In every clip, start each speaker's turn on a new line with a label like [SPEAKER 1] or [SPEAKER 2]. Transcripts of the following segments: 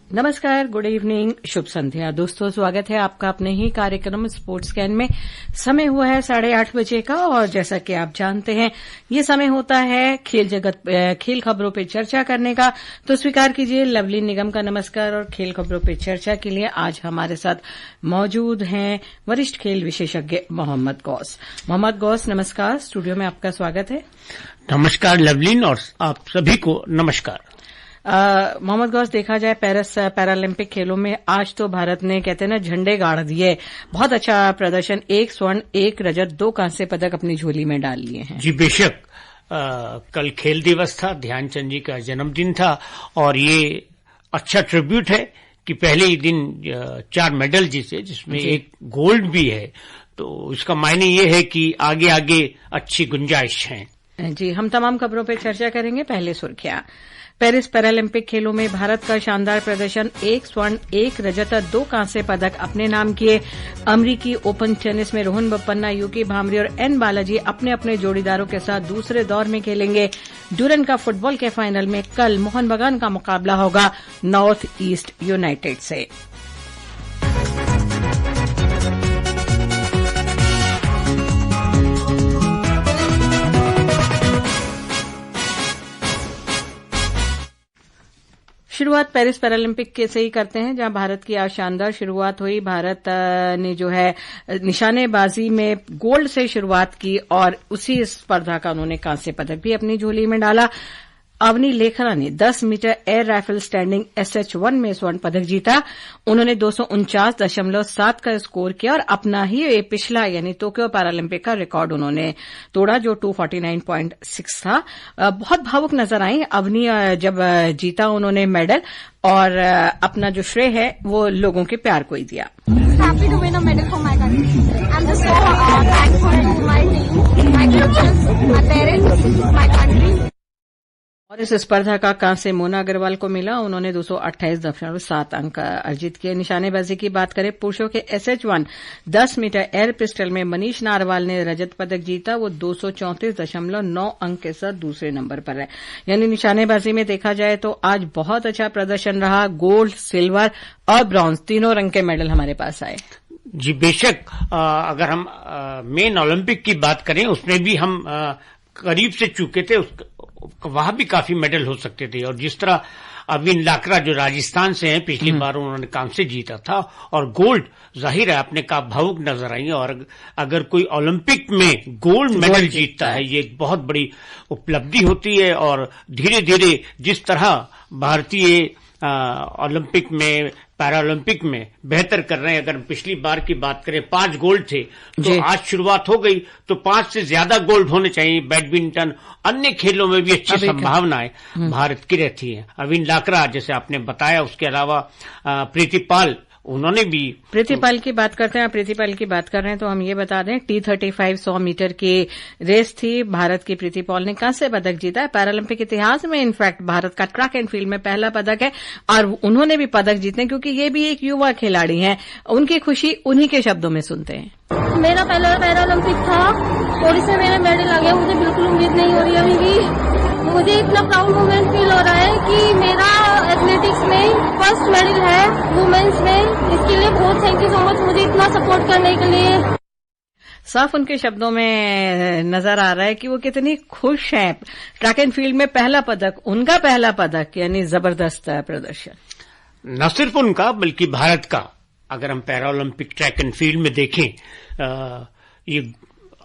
[SPEAKER 1] नमस्कार, good evening, शुभ संध्या। दोस्तों, स्वागत है आपका अपने ही कार्यक्रम स्पोर्ट्स कैन में। समय हुआ है 8:30 बजे का और जैसा कि आप जानते हैं ये समय होता है खेल खबरों पे चर्चा करने का। तो स्वीकार कीजिए लवली निगम का नमस्कार। और खेल खबरों पे चर्चा के लिए आज हमारे साथ मौजूद हैं वरिष्ठ खेल विशेषज्ञ मोहम्मद गौस। मोहम्मद गौस, नमस्कार, स्टूडियो में आपका स्वागत है।
[SPEAKER 2] नमस्कार लवलीन, और आप सभी को नमस्कार।
[SPEAKER 1] मोहम्मद गौस, देखा जाए पेरिस पैरालंपिक खेलों में आज तो भारत ने कहते हैं ना झंडे गाड़ दिए। बहुत अच्छा प्रदर्शन, 1 स्वर्ण 1 रजत 2 कांस्य पदक अपनी झोली में डाल लिए हैं।
[SPEAKER 2] जी बेशक, कल खेल दिवस था, ध्यानचंद जी का जन्मदिन था और ये अच्छा ट्रिब्यूट है कि पहले ही दिन 4 मेडल जीते, जिसमें एक गोल्ड भी है। तो इसका मायने ये है कि आगे आगे अच्छी गुंजाइश है।
[SPEAKER 1] जी, हम तमाम खबरों पर चर्चा करेंगे। पहले सुर्खियां। पेरिस पैरालंपिक खेलों में भारत का शानदार प्रदर्शन, 1 स्वर्ण 1 रजत 2 कांस्य पदक अपने नाम किए। अमरीकी ओपन टेनिस में रोहन बोपन्ना, यूकी भांबरी और एन बालाजी अपने अपने जोड़ीदारों के साथ दूसरे दौर में खेलेंगे। ड्यूरन का फुटबॉल के फाइनल में कल मोहन बगान का मुकाबला होगा नॉर्थ ईस्ट यूनाइटेड से। शुरुआत पेरिस पैरालंपिक के से ही करते हैं, जहां भारत की आज शानदार शुरुआत हुई। भारत ने जो है निशानेबाजी में गोल्ड से शुरुआत की और उसी स्पर्धा का उन्होंने कांस्य पदक भी अपनी झोली में डाला। अवनी लेखरा ने 10 metre air rifle standing SH1 में स्वर्ण पदक जीता। उन्होंने 249.7 का स्कोर किया और अपना ही पिछला यानी टोक्यो पैरालंपिक का रिकॉर्ड उन्होंने तोड़ा, जो 249.6 था। बहुत भावुक नजर आई अवनी जब जीता उन्होंने मेडल, और अपना जो श्रेय है वो लोगों के प्यार को ही दिया। और इस स्पर्धा का कांस्य मोना अग्रवाल को मिला। उन्होंने 228.7 अंक अर्जित किए। निशानेबाजी की बात करें पुरुषों के SH1 10 मीटर एयर पिस्टल में मनीष नारवाल ने रजत पदक जीता। वो 234.9 अंक के साथ दूसरे नंबर पर है। यानी निशानेबाजी में देखा जाए तो आज बहुत अच्छा प्रदर्शन रहा। गोल्ड, सिल्वर और ब्रॉन्ज तीनों रंग के मेडल हमारे पास आए।
[SPEAKER 2] जी बेशक, अगर हम मेन ओलंपिक की बात करें उसमें भी हम करीब से चूके थे, वहां भी काफी मेडल हो सकते थे। और जिस तरह अविन लाकरा जो राजस्थान से हैं, पिछली बार उन्होंने कांस्य जीता था और गोल्ड जाहिर है अपने का भावुक नजर आई। और अगर कोई ओलंपिक में गोल्ड मेडल जीतता है ये एक बहुत बड़ी उपलब्धि होती है। और धीरे धीरे जिस तरह भारतीय ओलंपिक में पैरालंपिक में बेहतर कर रहे हैं, अगर पिछली बार की बात करें 5 गोल्ड थे तो आज शुरुआत हो गई तो 5 से ज्यादा गोल्ड होने चाहिए। बैडमिंटन, अन्य खेलों में भी अच्छी संभावनाएं भारत की रहती हैं। अविन लाकरा जैसे आपने बताया, उसके अलावा प्रीतिपाल, उन्होंने भी
[SPEAKER 1] प्रीतिपाल की बात करते हैं। प्रीतिपाल की बात कर रहे हैं तो हम ये बता दें T35 100 मीटर की रेस थी। भारत की प्रीतिपाल ने कांस्य पदक जीता है। पैरालंपिक इतिहास में इनफैक्ट भारत का ट्रैक एंड फील्ड में पहला पदक है और उन्होंने भी पदक जीते क्योंकि ये भी एक युवा खिलाड़ी हैं। उनकी खुशी उन्हीं के शब्दों में सुनते हैं।
[SPEAKER 3] मेरा पहला पैरालंपिक था और इसमें मेरा मेडल आ गया। मुझे बिल्कुल उम्मीद नहीं हो रही अभी। मुझे इतना प्राउड मोमेंट फील हो रहा है कि मेरा एथलेटिक्स में फर्स्ट मेडल है वुमेन्स में। इसके लिए बहुत थैंक यू सो मच मुझे इतना सपोर्ट करने के लिए।
[SPEAKER 1] साफ उनके शब्दों में नजर आ रहा है कि वो कितनी खुश हैं। ट्रैक एंड फील्ड में पहला पदक, उनका पहला पदक, यानी जबरदस्त प्रदर्शन।
[SPEAKER 2] न सिर्फ उनका बल्कि भारत का, अगर हम पैरालंपिक ट्रैक एंड फील्ड में देखें ये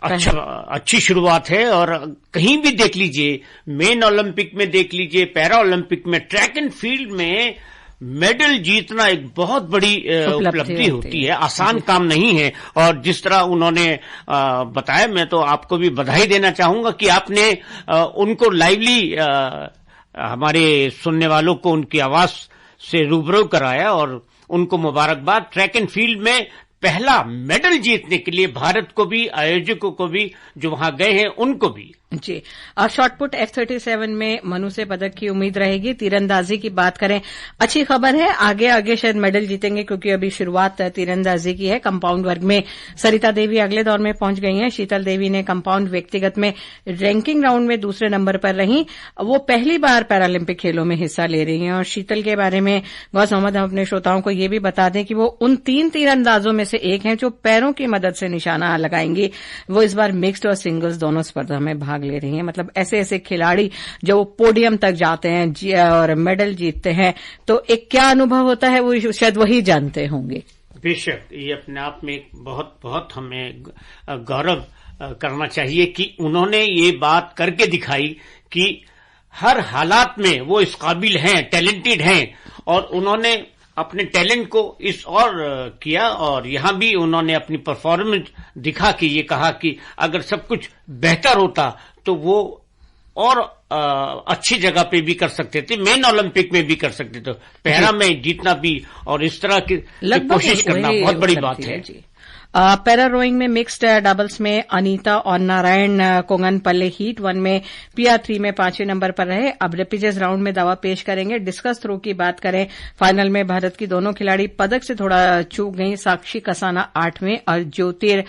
[SPEAKER 2] अच्छी शुरुआत है। और कहीं भी देख लीजिए, मेन ओलंपिक में देख लीजिए, पैरा ओलंपिक में, ट्रैक एंड फील्ड में मेडल जीतना एक बहुत बड़ी उपलब्धि होती है। आसान काम नहीं है। और जिस तरह उन्होंने बताया, मैं तो आपको भी बधाई देना चाहूंगा कि आपने उनको लाइवली हमारे सुनने वालों को उनकी आवाज से रूबरू कराया और उनको मुबारकबाद। ट्रैक एंड फील्ड में पहला मेडल जीतने के लिए भारत को भी, आयोजकों को भी, जो वहां गए हैं उनको भी।
[SPEAKER 1] जी। शॉटपुट F-37 में मनु से पदक की उम्मीद रहेगी। तीरंदाजी की बात करें, अच्छी खबर है, आगे आगे शायद मेडल जीतेंगे क्योंकि अभी शुरुआत तीरंदाजी की है। कंपाउंड वर्ग में सरिता देवी अगले दौर में पहुंच गई हैं। शीतल देवी ने कंपाउंड व्यक्तिगत में रैंकिंग राउंड में दूसरे नंबर पर रही। वो पहली बार पैरालंपिक खेलों में हिस्सा ले रही हैं। और शीतल के बारे में गौस मोहम्मद, हम अपने श्रोताओं को ये भी बता दें कि वो उन 3 तीरंदाजों में से एक हैं जो पैरों की मदद से निशाना लगाएंगी। वो इस बार मिक्स्ड और सिंगल्स दोनों स्पर्धा में भाग ले रही हैं। मतलब ऐसे ऐसे खिलाड़ी जो पोडियम तक जाते हैं और मेडल जीतते हैं, तो एक क्या अनुभव होता है वो शायद वही जानते होंगे।
[SPEAKER 2] बेशक ये अपने आप में बहुत बहुत हमें गौरव करना चाहिए कि उन्होंने ये बात करके दिखाई कि हर हालात में वो इस काबिल हैं, टैलेंटेड हैं, और उन्होंने अपने टैलेंट को इस और किया। और यहां भी उन्होंने अपनी परफॉर्मेंस दिखा कि ये कहा कि अगर सब कुछ बेहतर होता तो वो और अच्छी जगह पे भी कर सकते थे, मेन ओलंपिक में भी कर सकते थे, पैरा में जीतना भी और इस तरह की कोशिश करना बहुत बड़ी बात है।
[SPEAKER 1] पैरा रोइंग में मिक्स्ड डबल्स में अनीता और नारायण कोंगनपल्ले हीट 1 में PR3 में 5वें नंबर पर रहे। अब रेपिचेस राउंड में दावा पेश करेंगे। डिस्कस थ्रो की बात करें, फाइनल में भारत की दोनों खिलाड़ी पदक से थोड़ा चूक गई। साक्षी कसाना 8वें और ज्योतिर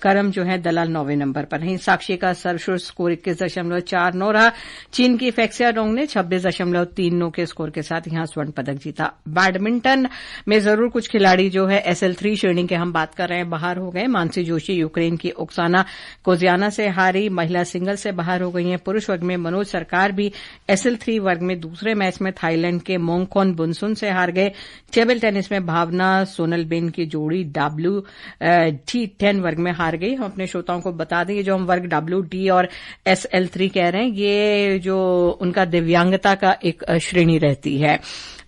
[SPEAKER 1] करम जो है दलाल 9वें नंबर पर रही। साक्षी का सर्वश्रेष्ठ स्कोर 21.49 रहा। चीन की फेक्सिया डोंग ने 26.39 के स्कोर के साथ यहां स्वर्ण पदक जीता। बैडमिंटन में जरूर कुछ खिलाड़ी जो है SL3 श्रेणी के हम बात कर रहे हैं बाहर हो गए। मानसी जोशी यूक्रेन की ओक्साना कोजियाना से हारी। महिला सिंगल से बाहर हो गई हैं। पुरुष वर्ग में मनोज सरकार भी SL3 वर्ग में दूसरे मैच में थाईलैंड के मोंगखोन बुनसुन से हार गए। टेबल टेनिस में भावना सोनलबेन की जोड़ी WT10 वर्ग में हार गई। हम अपने श्रोताओं को बता दें, जो हम वर्ग WD और SL3 कह रहे हैं, ये जो उनका दिव्यांगता का एक श्रेणी रहती है।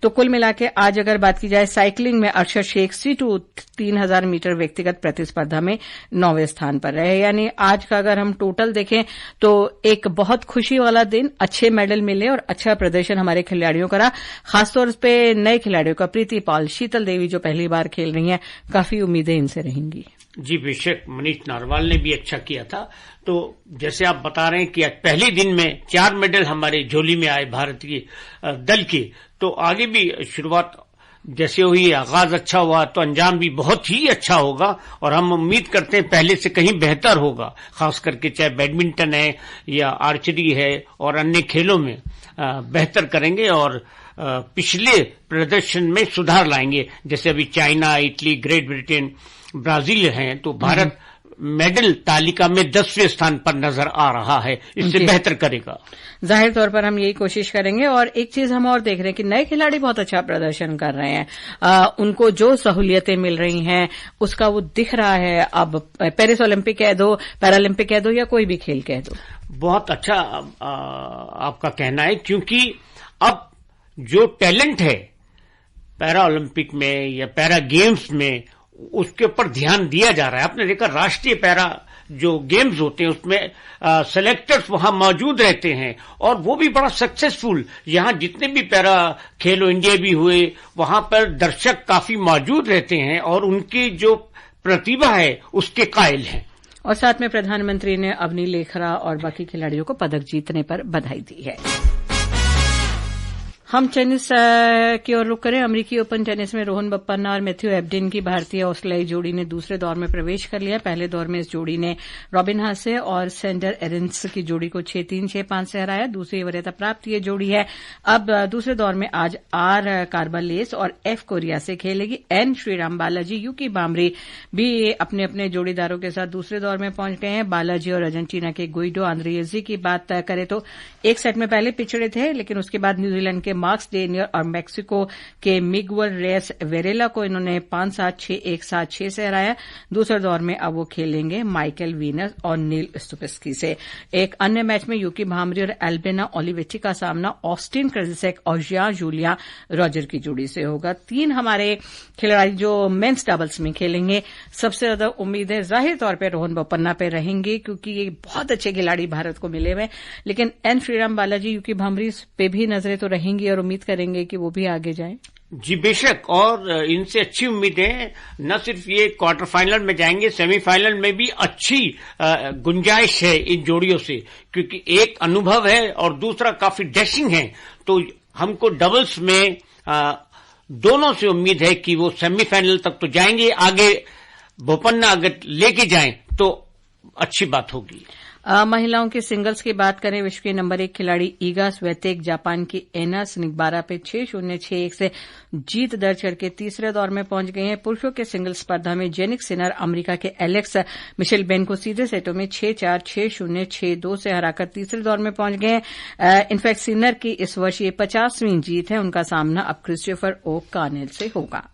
[SPEAKER 1] तो कुल मिला के आज अगर बात की जाए साइकिलिंग में, अरशद शेख C2 3000 मीटर व्यक्तिगत प्रतिस्पर्धा में 9वें स्थान पर रहे। यानी आज का अगर हम टोटल देखें तो एक बहुत खुशी वाला दिन, अच्छे मेडल मिले और अच्छा प्रदर्शन हमारे खिलाड़ियों का रहा। खासतौर पे नए खिलाड़ियों का, प्रीति पाल, शीतल देवी जो पहली बार खेल रही हैं, काफी उम्मीदें इनसे रहेंगी।
[SPEAKER 2] जी बेशक, मनीष नारवाल ने भी अच्छा किया था। तो जैसे आप बता रहे हैं कि पहले दिन में 4 मेडल हमारे झोली में आए भारतीय दल की, तो आगे भी शुरुआत जैसे हुई, आगाज अच्छा हुआ तो अंजाम भी बहुत ही अच्छा होगा। और हम उम्मीद करते हैं पहले से कहीं बेहतर होगा, खास करके चाहे बैडमिंटन है या आर्चरी है और अन्य खेलों में बेहतर करेंगे और पिछले प्रदर्शन में सुधार लाएंगे। जैसे अभी China, Italy, great Britain, Brazil हैं, तो भारत मेडल तालिका में 10वें स्थान पर नजर आ रहा है। इससे बेहतर करेगा।
[SPEAKER 1] जाहिर तौर पर हम यही कोशिश करेंगे। और एक चीज हम और देख रहे हैं कि नए खिलाड़ी बहुत अच्छा प्रदर्शन कर रहे हैं। उनको जो सहूलियतें मिल रही हैं उसका वो दिख रहा है। अब पेरिस ओलंपिक कह दो, पैरालंपिक कह दो या कोई भी खेल कह दो, बहुत
[SPEAKER 2] अच्छा आपका कहना है, क्योंकि अब जो टैलेंट है पैरा ओलंपिक में या पैरा गेम्स में, उसके ऊपर ध्यान दिया जा रहा है। आपने देखा राष्ट्रीय पैरा जो गेम्स होते हैं उसमें सेलेक्टर्स वहां मौजूद रहते हैं और वो भी बड़ा सक्सेसफुल। यहां जितने भी पैरा खेलो इंडिया भी हुए, वहां पर दर्शक काफी मौजूद रहते हैं और उनकी जो प्रतिभा है उसके कायल हैं।
[SPEAKER 1] और साथ में प्रधानमंत्री ने अवनी लेखरा और बाकी खिलाड़ियों को पदक जीतने पर बधाई दी है। हम टेनिस की ओर रुक करें। अमेरिकी ओपन टेनिस में रोहन बोपन्ना और मैथ्यू एबडिन की भारतीय ऑस्ट्रेलियाई जोड़ी ने दूसरे दौर में प्रवेश कर लिया। पहले दौर में इस जोड़ी ने रॉबिन हासे और सेंडर एरिंस की जोड़ी को 6-3, 6-5 से हराया। दूसरी वरीयता प्राप्त ये जोड़ी है। अब दूसरे दौर में आज R कार्बालेस और F कोरिया से खेलेगी। N श्रीराम बालाजी, यूकी बामरी भी अपने अपने जोड़ीदारों के साथ दूसरे दौर में पहुंच गए हैं। बालाजी और अर्जेंटीना के गुइडो आंद्रियेजी की बात करें तो एक सेट में पहले पिछड़े थे, लेकिन उसके बाद न्यूजीलैंड के मार्क्स डेनियर और मेक्सिको के मिगुएल रेस वेरेला को इन्होंने 5-7, 6-1, 7-6 से हराया। दूसरे दौर में अब वो खेलेंगे माइकल वीनस और नील स्टुपिस्की से। एक अन्य मैच में यूकी भामरी और एल्बेना ओलिवेची का सामना ऑस्टिन क्रेजिसेक और जूलिया रॉजर की जोड़ी से होगा। 3 हमारे खिलाड़ी जो मेंस डबल्स में खेलेंगे, सबसे ज्यादा उम्मीदें जाहिर तौर पर रोहन बोपन्ना पे रहेंगी क्योंकि ये बहुत अच्छे खिलाड़ी भारत को मिले हुए। लेकिन N श्रीराम बालाजी, यूकी भामरी पे भी नजरें तो रहेंगी और उम्मीद करेंगे कि वो भी आगे जाएं।
[SPEAKER 2] जी बेशक, और इनसे अच्छी उम्मीदें न सिर्फ ये क्वार्टर फाइनल में जाएंगे, सेमीफाइनल में भी अच्छी गुंजाइश है इन जोड़ियों से, क्योंकि एक अनुभव है और दूसरा काफी डैशिंग है। तो हमको डबल्स में दोनों से उम्मीद है कि वो सेमीफाइनल तक तो जाएंगे। आगे बोपन्ना अगर लेके जाएं तो अच्छी बात होगी।
[SPEAKER 1] महिलाओं के सिंगल्स की बात करें, विश्व की नंबर 1 खिलाड़ी ईगा स्वितेक जापान की एना स्निकबारा पे 6-0, 6-1 से जीत दर्ज करके तीसरे दौर में पहुंच गए हैं। पुरुषों के सिंगल्स स्पर्धा में जेनिक सिनर अमेरिका के एलेक्स मिशेल-बेन को सीधे सेटों में 6-4, 6-0, 6-2 से हराकर तीसरे दौर में पहुंच गए हैं। इनफैक्ट सिनर की इस वर्ष ये 50वीं जीत है। उनका सामना अब क्रिस्टोफर ओ कानेल से होगा।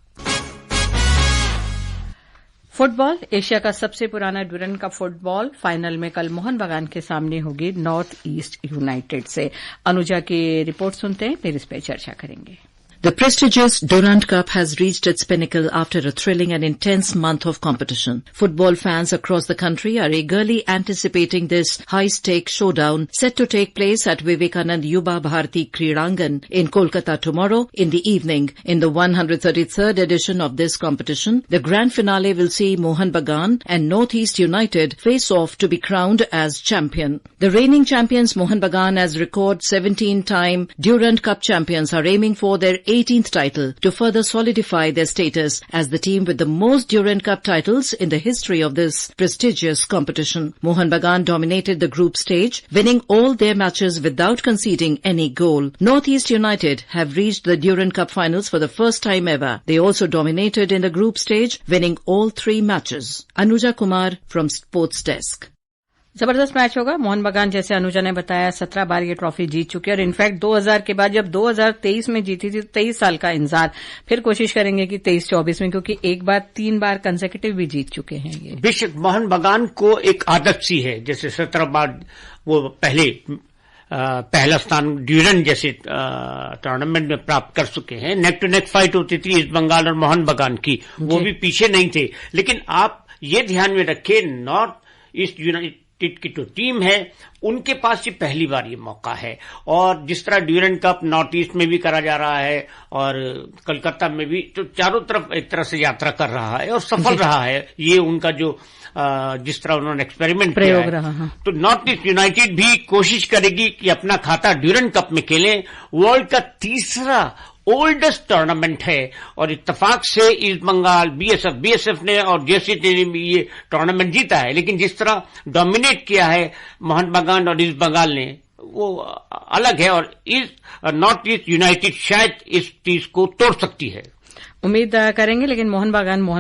[SPEAKER 1] फुटबॉल, एशिया का सबसे पुराना ड्यूरंड कप फुटबॉल फाइनल में कल मोहन बगान के सामने होगी नॉर्थ ईस्ट यूनाइटेड से। अनुजा की रिपोर्ट सुनते हैं, फिर इस पर चर्चा करेंगे।
[SPEAKER 4] The prestigious Durand Cup has reached its pinnacle after a thrilling and intense month of competition. Football fans across the country are eagerly anticipating this high-stakes showdown set to take place at Vivekanand Yuba Bharati Kridangan in Kolkata tomorrow in the evening. In the 133rd edition of this competition, the grand finale will see Mohun Bagan and North East United face off to be crowned as champion. The reigning champions Mohun Bagan, as record 17-time Durand Cup champions, are aiming for their 18th title to further solidify their status as the team with the most Durand Cup titles in the history of this prestigious competition. Mohun Bagan dominated the group stage, winning all their matches without conceding any goal. North East United have reached the Durand Cup finals for the first time ever. They also dominated in the group stage, winning all 3 matches. Anuja Kumar from Sports Desk.
[SPEAKER 1] जबरदस्त match होगा। मोहन बगान, जैसे अनुजा ने बताया, 17 बार ये trophy जीत चुकी है और इनफैक्ट 2000 के बाद जब 2023 में जीती थी, 23 साल का इंतजार, फिर कोशिश करेंगे कि 23-24 में, क्योंकि एक बार 3 बार कंसेक्यूटिव भी जीत चुके हैं ये।
[SPEAKER 2] बेशक मोहन बगान को एक आदत सी है, जैसे 17 बार वो पहला स्थान ड्यूरंड जैसे टूर्नामेंट में प्राप्त कर चुके हैं। नेक टू नेक फाइट होती थी ईस्ट बंगाल और मोहन बगान की, वो भी पीछे नहीं थे। लेकिन आप ये ध्यान में रखें, नॉर्थ ईस्ट यूनाइटेड की जो टीम है उनके पास ये पहली बार ये मौका है। और जिस तरह ड्यूरंड कप नॉर्थ ईस्ट में भी करा जा रहा है और कलकत्ता में भी, तो चारों तरफ एक तरह से यात्रा कर रहा है और सफल रहा है ये उनका जो जिस तरह उन्होंने एक्सपेरिमेंट किया है। तो नॉर्थ ईस्ट यूनाइटेड भी कोशिश करेगी कि अपना खाता ड्यूरंड कप में खेलें। वर्ल्ड का तीसरा ओल्डेस्ट टूर्नामेंट है और इत्तेफाक से ईस्ट बंगाल, बीएसएफ ने और जेसी ने भी ये टूर्नामेंट जीता है। लेकिन जिस तरह डोमिनेट किया है मोहन बगान और ईस्ट बंगाल ने, वो अलग है और नॉर्थ ईस्ट यूनाइटेड शायद इस चीज को तोड़ सकती है।
[SPEAKER 1] उम्मीद करेंगे, लेकिन मोहन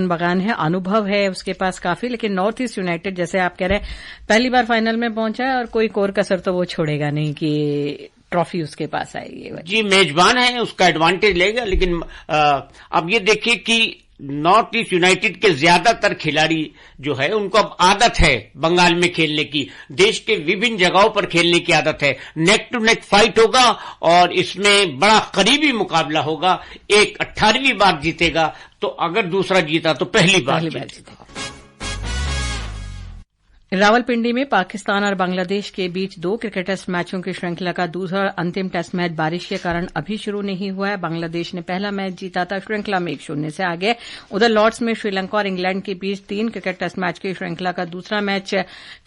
[SPEAKER 1] बगान है, अनुभव है उसके पास काफी। लेकिन नॉर्थ ईस्ट यूनाइटेड, जैसे आप कह रहे हैं, पहली बार फाइनल में पहुंचा है और कोई कोर कसर तो वो छोड़ेगा नहीं कि ट्रॉफी उसके पास आएगी।
[SPEAKER 2] जी, मेजबान है, उसका एडवांटेज लेगा। लेकिन अब ये देखिए कि नॉर्थ ईस्ट यूनाइटेड के ज्यादातर खिलाड़ी जो है उनको अब आदत है बंगाल में खेलने की, देश के विभिन्न जगहों पर खेलने की आदत है। नेक टू नेक फाइट होगा और इसमें बड़ा करीबी मुकाबला होगा। एक 18वीं बार जीतेगा, तो अगर दूसरा जीता तो पहली बार जीतेगा।
[SPEAKER 1] रावलपिंडी में पाकिस्तान और बांग्लादेश के बीच 2 क्रिकेट टेस्ट मैचों की श्रृंखला का दूसरा अंतिम टेस्ट मैच बारिश के कारण अभी शुरू नहीं हुआ है। बांग्लादेश ने पहला मैच जीता था, श्रृंखला में 1-0 से आगे। उधर लॉर्ड्स में श्रीलंका और इंग्लैंड के बीच 3 क्रिकेट टेस्ट मैच की श्रृंखला का दूसरा मैच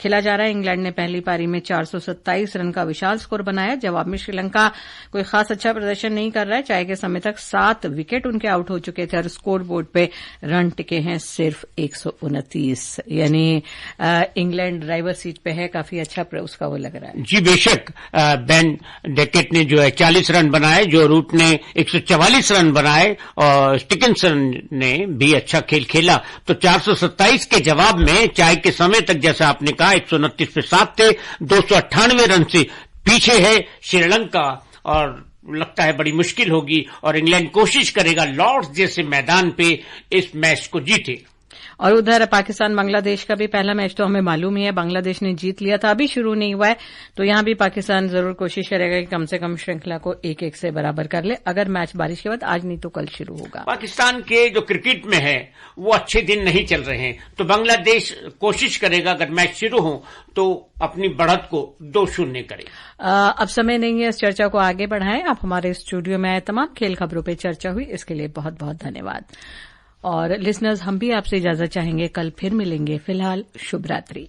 [SPEAKER 1] खेला जा रहा है। इंग्लैंड ने पहली पारी में 427 रन का विशाल स्कोर बनाया। जवाब में श्रीलंका कोई खास अच्छा प्रदर्शन नहीं कर रहा है। चाय के समय तक 7 विकेट उनके आउट हो चुके थे और स्कोर बोर्ड पे रन टिके हैं सिर्फ 129, यानी इंग्लैंड ड्राइवर सीट पे है। काफी अच्छा उसका वो लग रहा है।
[SPEAKER 2] जी बेशक, बेन डेकेट ने जो है 40 रन बनाए, जो रूट ने 144 रन बनाए और स्टिकिंसन ने भी अच्छा खेल खेला। तो 427 के जवाब में चाय के समय तक, जैसा आपने कहा, 129 पे 7 थे, 298 रन से पीछे है श्रीलंका और लगता है बड़ी मुश्किल होगी और इंग्लैंड कोशिश करेगा लॉर्ड्स जैसे मैदान पे इस मैच को जीते।
[SPEAKER 1] और उधर पाकिस्तान बांग्लादेश का भी पहला मैच तो हमें मालूम ही है, बांग्लादेश ने जीत लिया था, अभी शुरू नहीं हुआ है, तो यहां भी पाकिस्तान जरूर कोशिश करेगा कि कम से कम श्रृंखला को 1-1 से बराबर कर ले, अगर मैच बारिश के बाद आज नहीं तो कल शुरू होगा।
[SPEAKER 2] पाकिस्तान के जो क्रिकेट में है वो अच्छे दिन नहीं चल रहे हैं, तो बांग्लादेश कोशिश करेगा अगर मैच शुरू हो तो अपनी बढ़त को 2-0 करे।
[SPEAKER 1] अब समय नहीं है इस चर्चा को आगे बढ़ाएं। आप हमारे स्टूडियो में आए, तमाम खेल खबरों पे चर्चा हुई, इसके लिए बहुत बहुत धन्यवाद। और लिसनर्स, हम भी आपसे इजाजत चाहेंगे, कल फिर मिलेंगे। फिलहाल शुभ रात्रि।